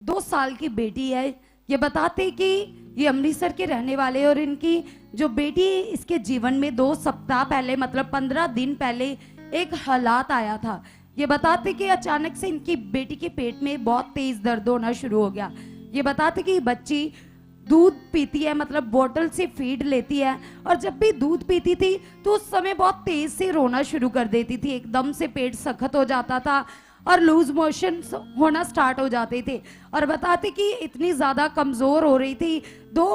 2 साल की बेटी है। ये बताते कि ये अमृतसर के रहने वाले, और इनकी जो बेटी इसके जीवन में 2 सप्ताह पहले मतलब 15 दिन पहले एक हालात आया था। ये बताते कि अचानक से इनकी बेटी के पेट में बहुत तेज दर्द होना शुरू हो गया। ये बताते कि बच्ची दूध पीती है, मतलब बोतल से फीड लेती है, और जब भी दूध पीती थी तो उस समय बहुत तेज से रोना शुरू कर देती थी। एकदम से पेट सख्त हो जाता था और लूज मोशन होना स्टार्ट हो जाते थे। और बताते कि इतनी ज़्यादा कमज़ोर हो रही थी, 2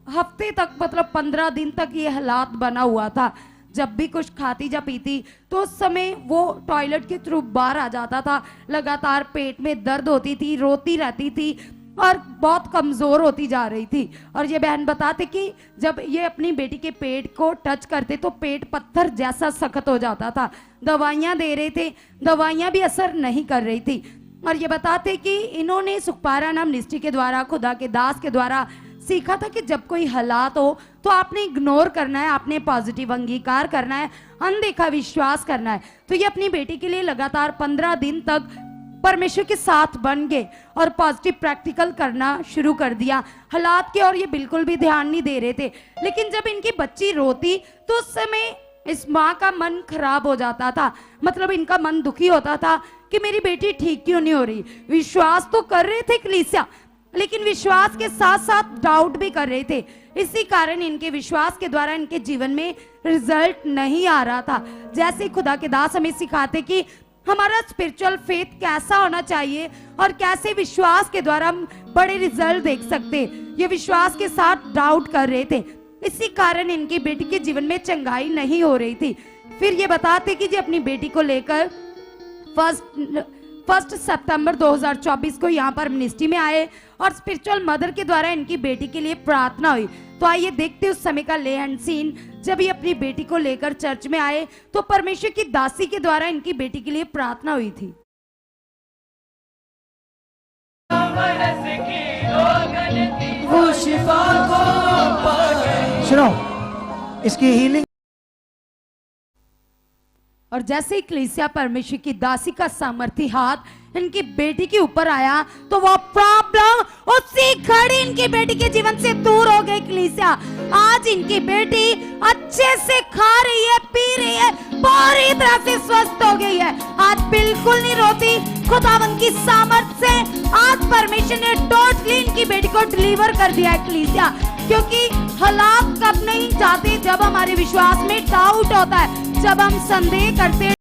हफ्ते तक मतलब 15 दिन तक ये हालात बना हुआ था। जब भी कुछ खाती या पीती तो उस समय वो टॉयलेट के थ्रू बाहर आ जाता था। लगातार पेट में दर्द होती थी, रोती रहती थी और बहुत कमज़ोर होती जा रही थी। और ये बहन बताते कि जब ये अपनी बेटी के पेट को टच करते तो पेट पत्थर जैसा सख्त हो जाता था। दवाइयाँ दे रहे थे, दवाइयाँ भी असर नहीं कर रही थी। और ये बताते कि इन्होंने सुखपारा नाम मिनिस्ट्री के द्वारा, खुदा के दास के द्वारा सीखा था कि जब कोई हालात हो तो आपने इग्नोर करना है, आपने पॉजिटिव अंगीकार करना है, अनदेखा विश्वास करना है। तो ये अपनी बेटी के लिए लगातार 15 दिन तक परमेश्वर के साथ बन गए और पॉजिटिव प्रैक्टिकल करना शुरू कर दिया हालात के। और ये बिल्कुल भी ध्यान नहीं दे रहे थे। लेकिन जब इनकी बच्ची रोती तो उस समय इस माँ का मन खराब हो जाता था, मतलब इनका मन दुखी होता था कि मेरी बेटी ठीक क्यों नहीं हो रही। विश्वास तो कर रहे थे कलीसिया, लेकिन विश्वास के साथ साथ डाउट भी कर रहे थे। इसी कारण इनके विश्वास के द्वारा इनके जीवन में रिजल्ट नहीं आ रहा था। जैसे खुदा के दास हमें सिखाते कि हमारा स्पिरिचुअल फेथ कैसा होना चाहिए और कैसे विश्वास के द्वारा हम बड़े रिजल्ट देख सकते। ये विश्वास के साथ डाउट कर रहे थे, इसी कारण इनकी बेटी के जीवन में चंगाई नहीं हो रही थी। फिर ये बताते कि जी अपनी बेटी को लेकर 1 सितंबर 2024 को यहाँ पर मिनिस्ट्री में आए और स्पिरिचुअल मदर के द्वारा इनकी बेटी के लिए प्रार्थना हुई। तो आइए देखते उस समय का ले एंड सीन। जब ये अपनी बेटी को लेकर चर्च में आए तो परमेश्वर की दासी के द्वारा इनकी बेटी के लिए प्रार्थना हुई थी। वो शिफा को सुनो, इसकी हीलिंग। और जैसे ही कलीसिया परमेश्वर की दासी का सामर्थी हाथ इनकी बेटी के ऊपर आया तो वो प्रॉब्लम उसी घड़ी इनकी बेटी के जीवन से दूर हो गई। कलीसिया आज इनकी बेटी अच्छे से खा रही है, पी रही है, पूरी तरह से स्वस्थ हो गई है। आज बिल्कुल नहीं रोती। खुदावंद की सामर्थ से आज परमेश्वर ने टोटली इनकी बेटी को डिलीवर कर दिया है। कलीसिया क्योंकि हालात कब नहीं जाते, जब हमारे विश्वास में डाउट होता है, जब हम संदेह करते,